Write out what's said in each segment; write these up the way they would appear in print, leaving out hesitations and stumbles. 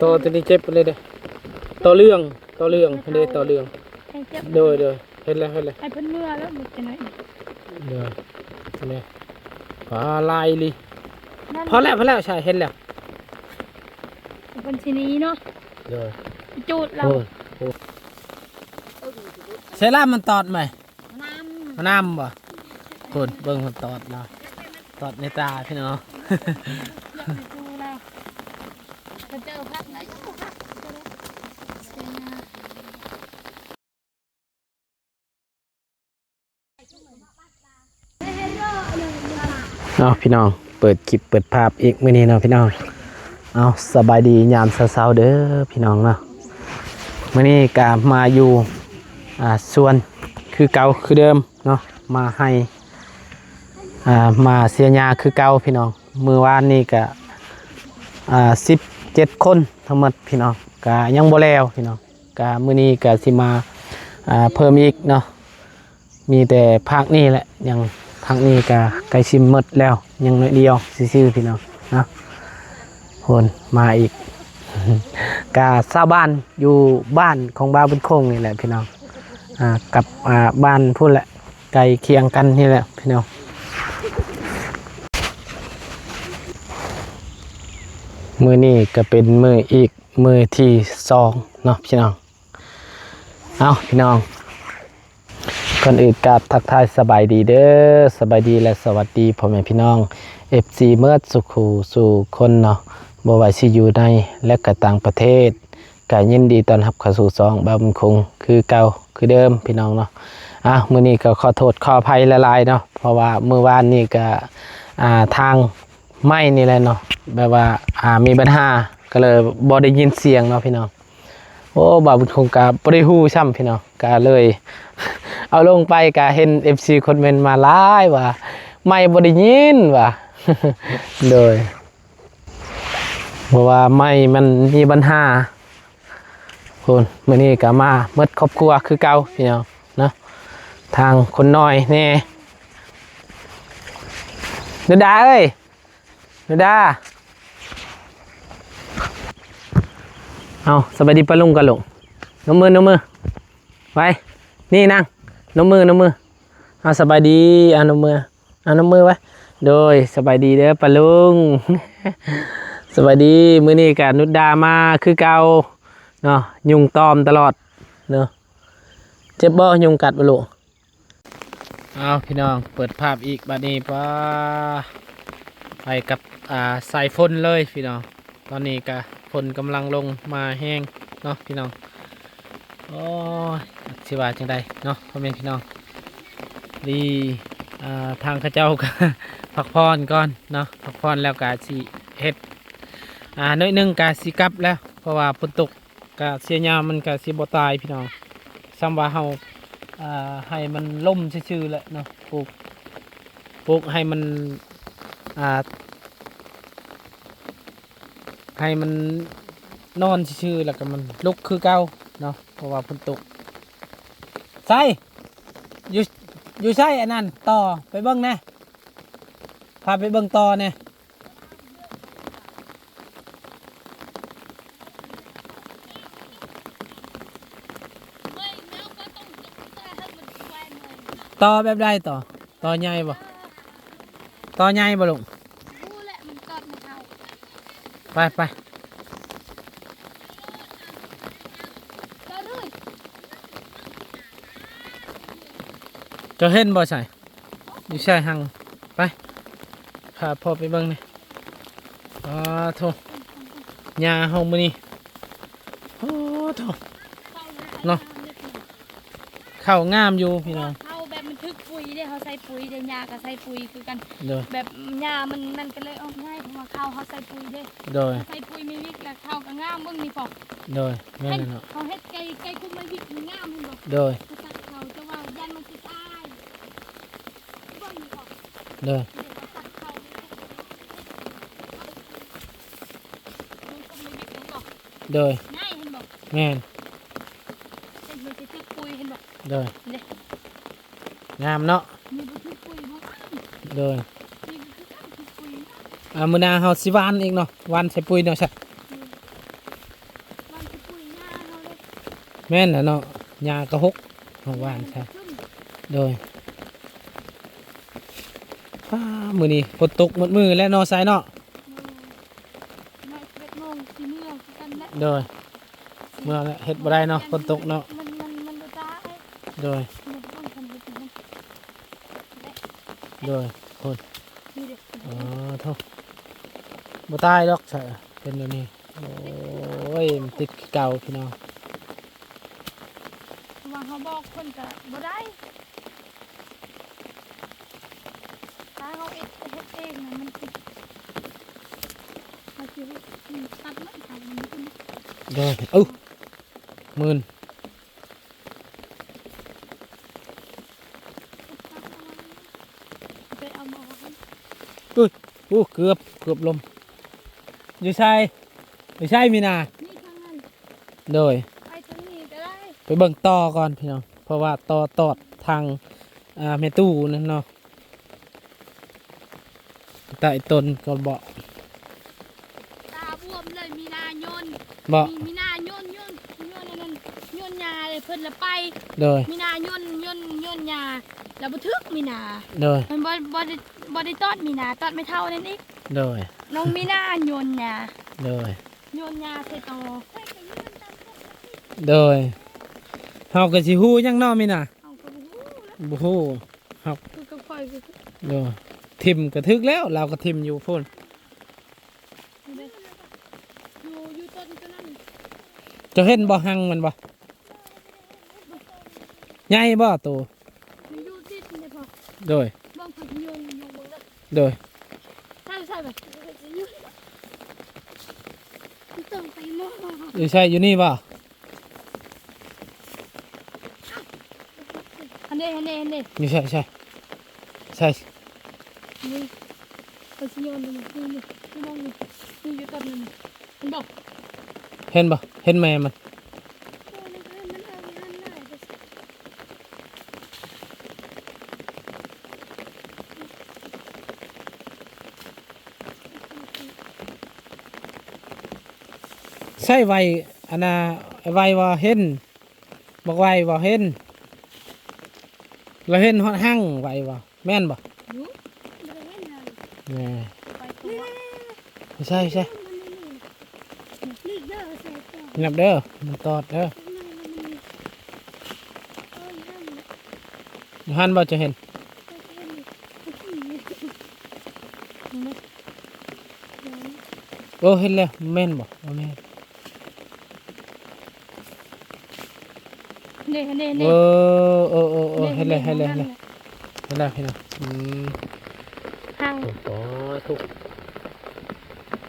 ตัวนี้เจ็บเลยเด้ต่อเรื่องเด้ต่อเรื่องโดยเห็นแล้วให้เพิ่นเมื่อแล้วมันจะไหนเด้นี่ลายลิพอแล้วใช่เห็นแล้วคนที่นี้เนาะเด้จูดเราเซรั่มมันตอดไหมน้ำบ่คนเบิ่งมันตอดเราตอดในตาพี่น้องเจอพักไหนพี่น้องเปิดคลิปเปิดภาพอีกมื้อนี้เนาะพี่น้องเอาสบายดียามเช้าๆเด้อพี่น้องเนาะมื้อนี้ก็มาอยู่ส่วนคือเก่าคือเดิมเนาะมาให้มาเสียยาคือเก่าพี่น้องมื้อวานนี้ก็17 คนทั้งหมดพี่น้องก็ยังบ่แล้วพี่น้องก็มื้อนี้ก็สิมาเพิ่มอีกเนาะมีแต่ภาคนี้แหละยังภาคนี้ก็ใกล้ชิมหมดแล้วยังน้อยเดียวซื่อๆพี่น้องนะคนมาอีกก็ชาวบ้านอยู่บ้านของบ้านบุญคงนี่แหละพี่น้องกับบ้านพูดแหละไกลเคียงกันนี่แหละพี่น้องมือนี้ก็เป็นมืออีกมือที่2เนาะพี่น้องเอาพี่น้องก่อนอื่นกับทักทายสบายดีเด้อสบายดีและสวัสดีพ่อแม่พี่น้อง FC เมื่อสุขสู่คนเนาะบ่ว่าสิอยู่ในและก็ต่างประเทศก็ยินดีต้อนรับเข้าสู่ช่องบ้านบุญคงคือเก่าคือเดิมพี่น้องเนาะมื้อนี้ก็ขอโทษขออภัยหลายๆเนาะเพราะว่ามื้อวานนี้ก็ทางไม้นี่แหละเนาะแบบว่ามีปัญหาก็เลยบ่ได้ยินเสียงเนาะพี่น้องโอ้บ่าวบุญคงก็บ่ได้ฮู้ซ้ำพี่น้องก็เลยเอาลงไปก็เห็น FC คอมเมนต์มาหลายว่าไม่บ่ได้ยินว่าโดยเพราะว่าไม่มันมีปัญหาคนมื้อนี้ก็มาหมดครอบครัวคือเก่าพี่น้องเนาะทางคนน้อยแน่นุดาเอ้ยนุดาเอาสบายดีปะลุงกันลุงน้ำมือไปนี่นั่งน้ำมือเอาสบายดีเอาน้ำมือไว้โดยสบายดีเด้อปะลุงสบายดีมื้อนี้กับนุดดามาคือเก่าเนาะยุงตอมตลอดเนาะเจ็บบ่ยุงกัดบ่ลูกเอาพี่น้องเปิดภาพอีกบัดนี้ป้าไปกับสายฝนเลยพี่น้องตอนนี้ก็ฝนกำลังลงมาแห้งเนาะพี่น้องโอ้ยสิว่าจังไดเนาะพ่อแม่พี่น้องดีทางข้าเจ้าก็พักผ่อนก่อนเนาะพักผ่อนแล้วก็สิเฮ็ดน้อยนึงก็สิกลับแล้วเพราะว่าฝนตกก็เสียยามมันก็สิบ่ตายพี่น้องซ้ำว่าเฮาให้มันล่มซื่อๆแหละเนาะปลูกให้มันให้มันนอนซื่อๆแล้วก็มันลุกคือเก่าเนาะเพราะว่าฝนตกใส่อยู่ใช่อันนั้นต่อไปเบิ้งแน่พาไปเบิ้งต่อเนี่ยต่อแบบใดต่อใหญ่บ่ต่อใหญ่บ่ลุงไปจะเห็นบ่ใช่อยู่ใช่หังไปพาพ่อไปเบิ่งนี่โถหญ้าเฮามื้อนี้โอ้โถเนาะข้าวงามอยู่พี่น้องข้าวแบบมันทึกปุ๋ยเด้เขาใส่ปุ๋ยเดี๋ยวยาก็ใส่ปุ๋ยคือกันแบบยามันก็เลยออกง่ายเพราะว่าข้าวเขาใส่ปุ๋ยเด้โดยใส่ปุ๋ยไม่วิกแล้วข้าวก็งามเบิ่งนี่พอโดยแม่นเนาะเขาเฮ็ดไก่คุ้มไม่วิกงามเห็นบ่โดยเขาจะว่ายันมันสิตายเบิ่งนี่พอโดยโดยง่ายเห็นบ่แม่นเป็นมันสิทึกปุ๋ยเห็นบ่โดยงามเนาะมีบ่ทึกปุ๋ยบ่โดยมื้อหน้าเฮาสิหว่านอีกเนาะหว่านใส่ปุ๋ยเนาะใช่ แม่นน่ะเนาะยากระหกของหวานใช่โดยมื้อนี้ฝนตกหมดมือแล้วเนาะไสเนาะ ไม่เบ็ดโมงที่เมื่อกันและ โดยเมื่อแล้วเฮ็ดบ่ได้เนาะฝนตกเนาะ มันดูตาไอ้ โดย มันต้องทำดูมัน โดยคน นี่เด็ก อ๋อโทษบ่ตายดอกใช่เป็นแบบนี้โอ้ยมันติดเก่าพี่น้อง ว่าเขาบอกคนก็บ่ได้ถ้าเขาเฮ็ดเองนะมันติดเขาคิดว่าตัดมันตัดมัน โดยเอ้าหมื่น ไปเอามาให้ โอ้เกือบลมอยู่ใช่ไม่ใช่มีนา นี่ทางนั้น โดย ไปทางนี้ก็ได้ ไปเบิ่งต่อก่อนพี่น้องเพราะว่าต่อตอดทางเมตู้นั่นเนาะแต่ไอ้ต้นก็บอก ตาบวมเลยมีนายน บอก มีนายนนั่นยนยาเลยเพิ่นละไป โดย มีนายนยาแล้วบ่ทึกมีนา โดย มันบ่ได้ตอดมีนาตอดไม่เท่านั้นอีก โดย น้องมีนายนยา โดย ยนยาเสร็จเอา โดยเฮาก็สิฮู้ยังเนาะมีนา เอาก็บ่ฮู้แล้ว บ่ฮู้ คือกับข่อยก็คือ โดยทิมกระทึกแล้วเราก็ทิมอยู่พุ่น อยู่ต้นตัวนั้น จะเห็นบ่หังมันบ่ใหญ่บ่โต มันอยู่ติดนี่พอ โดย บางคนโยนลงแล้ว โดย ใช่แบบต้องไปมอง อยู่ใช่อยู่นี่บ่ อันนี้ อยู่ใช่ใช่ใช่ นี่ไปชิโยนดูนี่มองนี่อยู่ต้นนึงมันบอก เห็นบ่เห็นแม่มันใช่ไวอันน่ะไวว่าเห็นบอกไวว่าเห็นเราเห็นฮอดหั่งไวว่าแม่นบ่ อยู่ แม่ ไปตัว ใช่ใช่นับเด้อมันตอดเด้อหันบ่จะเห็นโอ้เห็นแล้วแม่นบ่บ่แม่น นี่ เออเห็นแล้วพี่น้อง ห่าง โอ้ทุก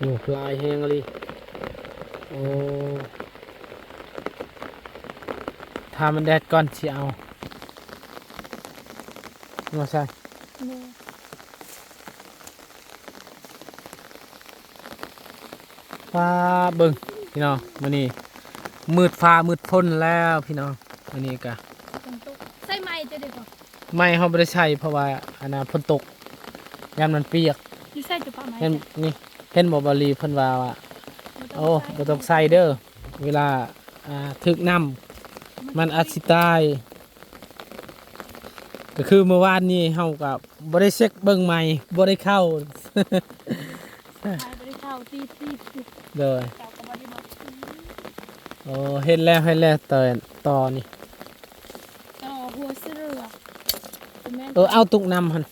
อยู่ลายแห้งเลยโอ้ถ้ามันแดดก่อนสิเอามาใช่ฟ้าเบิ่งพี่น้องมื้อนี้มืดฟ้ามืดพ้นแล้วพี่น้องมื้อนี้ก็ ใส่ไม้จะได้ป่ะ ไม่เฮาบ่ได้ใช้เพราะว่าอันน่ะฝนตกยามมันเปียก นี่ใส่จะป่ะไม้ เห็นนี่เห็นบ่บาลีเพิ่นว่าโอ้บ่ต้องใส่เด้อเวลาถึกน้ำมันอาจสิตายก็คือเมื่อวานนี้เฮาก็บ่ได้เช็คเบิ่งใหม่บ่ได้เข้า ไม้บริเท่าตี เด้อ เจ้าก็บริมา โอ้เห็นแล้วต่อนี่ ต่อหัวเสือ เอาตุกน้ำหั่น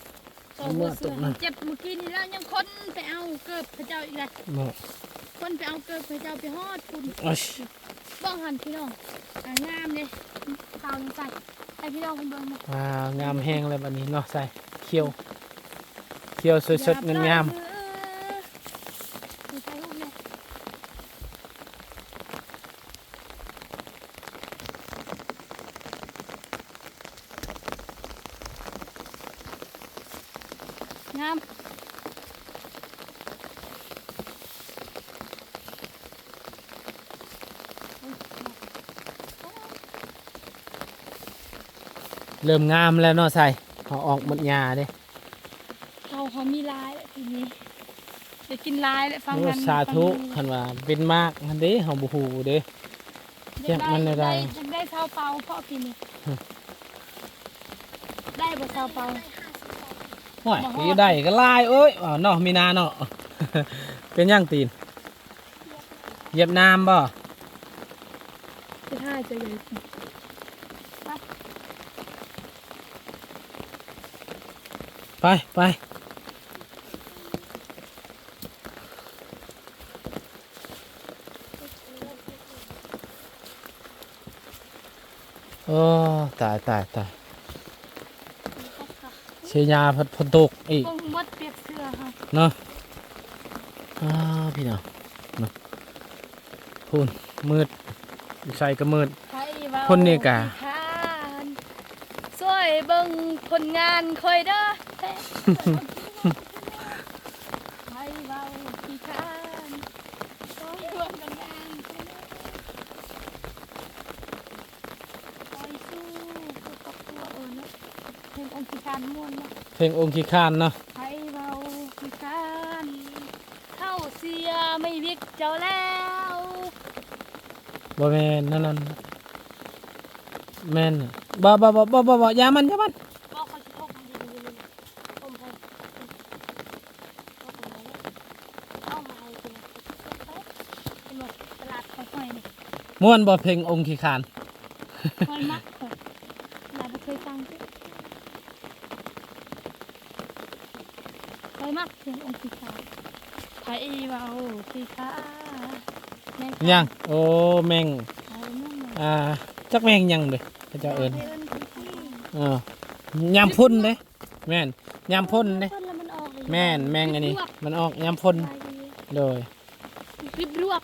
ต่อหัวเสือเจ็บเมื่อกี้นี่แล้วยังคนไปเอาเกิบพระเจ้าอีกแล้ว บ่ คนไปเอาเกิบพระเจ้าไปฮอดคุณ โอ้ย บ้องหันพี่น้องงามเลยข้าวยังใส่ให้พี่น้องคนเบิ่งมา งามแห้งเลยบัดนี้เนาะใส่เขียวสดๆงามๆ งาม เริ่มงามแล้วเนาะใส่เอาออกหมดหญ้าเด้ เขามีลายทีนี้จะกินลายและฟัง โอ้ กัน สาธุคันว่าเป็นมากอันเด้เฮาบ่ฮู้เด้ เจ็บมันได้ ได้เท้าเปล่าเพราะกินนี่ได้บ่เท้าเปล่า ห่วยอยู่ได้ก็ลายเอ้ยอ๋อเนาะมีนาเนาะ เป็นย่างตีนเหยียบน้ำบ่ จะท่าจะใหญ่ ไปไปโอ้ตายตายตายเชียร์พนตกอีก คงมดเปียกเสื้อค่ะ เนาะพี่น้องเนาะพูนมืดใส่ก็มืด คนนี่กะ ช่วยเบิ่งผลงานคอยเด้อไปเบาขี้คร้านช่วยเบิ่งผลงานคอยสู้กับตัวเนาะเพลงองค์ขี้คร้านม่วนเนาะ เพลงองค์ขี้ข้านเนาะ ไปเบาขี้คร้านเข้าเสียไม่วิกเจ้าแล้ว บ่แม่นนั่นแม่นน่ะบ่อย่ามัน บอกเขาจะพกมันดีๆอมไปเอามาให้กินเป็นหมดตลาดของหอยนี่ ม่วนบ่เพลงองค์ขี้ข้าน หอยมักหอยหลายบ่เคยฟังสิหอยมักเสียงองค์ขี้ขาไผเว้าขี้ขาแม่ง ยังโอ้แม่ง ไผนุ่ม จักแม่งยังเด้พระเจ้าเอิ้น ขี้ ยามพ่นเด้แม่นยามพ่นเด้ พ่นแล้วมันออกเลย แม่นแม่งอันนี้มันออกยามพ่นโดย ริบรวบ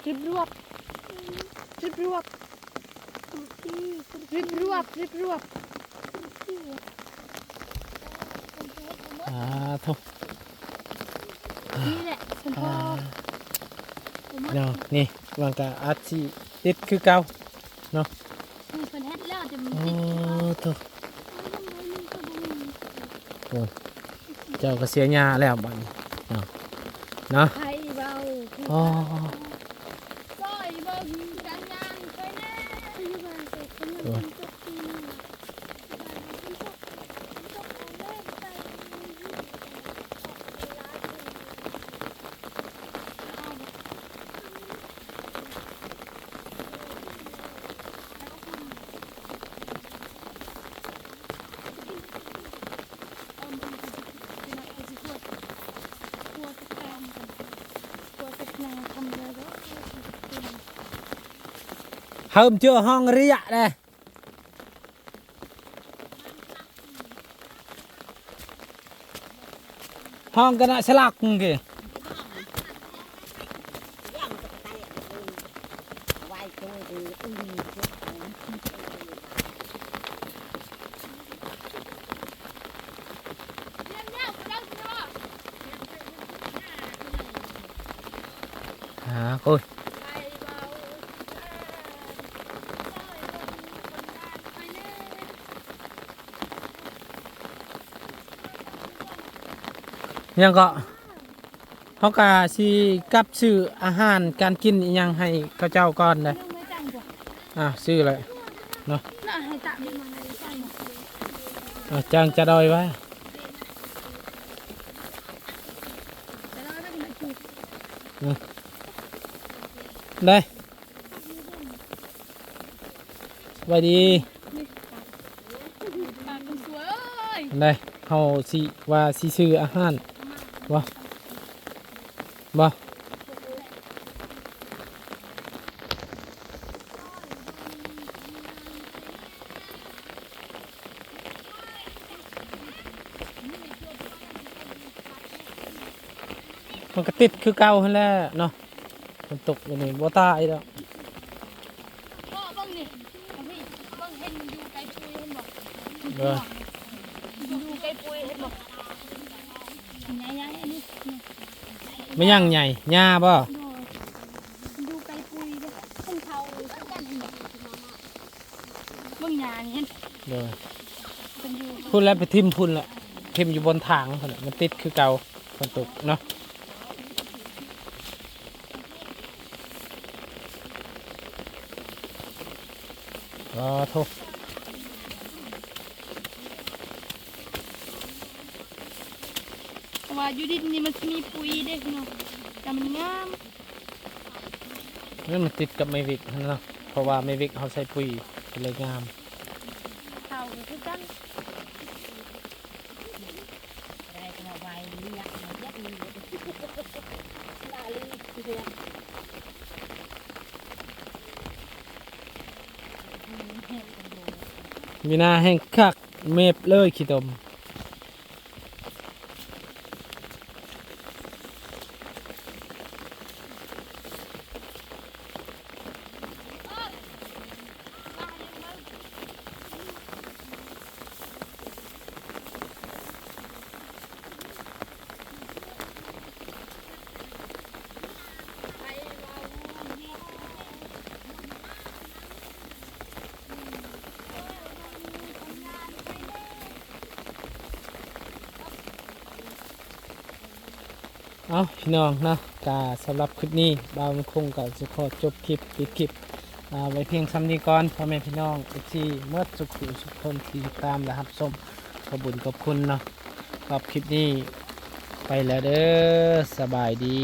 ริบรวบริบรวบริบรวบริบรวบ ทุก นี่แหละคุณพ่อ เนาะนี่มันก็อาจสิติดคือเก่า มีคนเฮ็ดแล้วจะมี โอ้ ติด ทุกเจ้าก็เสียหญ้าแล้วบัดนี้เนาะ ไผเบา อ๋อ ซอยเบิ่งดังงานไปแน่อยู่บ้านเสร็จคนนั้นตกตีทำเลยแล้ว เฮิมchưaห้องเรียเด้ห้องกันนะสลักกี่ โอ้ยยังก็เขากะสิกับซื้ออาหารการกินอิหยังให้เขาเจ้าก่อนเลยซื้อเลย น่าให้ตะมีมาในใจหมด จ้างจะดอยไว้ แต่เราไม่ได้ถูก ได้ไว้ดี ปากคนสวยเอ้ย ได้เฮาสิว่าสิซื้ออาหารบ่บ่มันก็ติดคือเก่าหั่นแหละเนาะมันตกอยู่นี่บ่ตายแล้ว พ่อบ้างนี่พี่บ้างเห็นอยู่ไกลปุยเห็นบอก เออ อยู่ไกลปุยเห็นบอกใหญ่ๆอันนี้ ไม่ยังใหญ่หญ้าบ่ ดูไกลปุยเด้อขึ้นเขากันเห็นบอกเบิ่งหญ้านี่เห็น เด้อ เป็นอยู่ พุ่นแล้วไปทิ่มพุ่นละทิ่มอยู่บนทางพุ่นน่ะมันติดคือเก่ามันตกเนาะ อ๋อโทษ เพราะว่าอยู่ดินนี่มันมีปุ๋ยเด้เนาะแต่มันงาม นี่มันติดกับไมวิกเนาะเพราะว่าไมวิกเขาใส่ปุ๋ยก็เลยงาม เข่าก็คือกัน มีหน้าแห้งคักเมฟเลยขี้ตมเอาพี่น้องเนาะกาสำหรับคลิปนี้บ่าวมันคงกับจะขอจบคลิปปิดคลิปไว้เพียงซ้ำนี้ก่อนพ่อแม่พี่น้องที่เมื่อสุขุสุขคนที่ติดตามและรับชมขอบุญขอบคุณเนาะกับคลิปนี้ไปแล้วเด้อสบายดี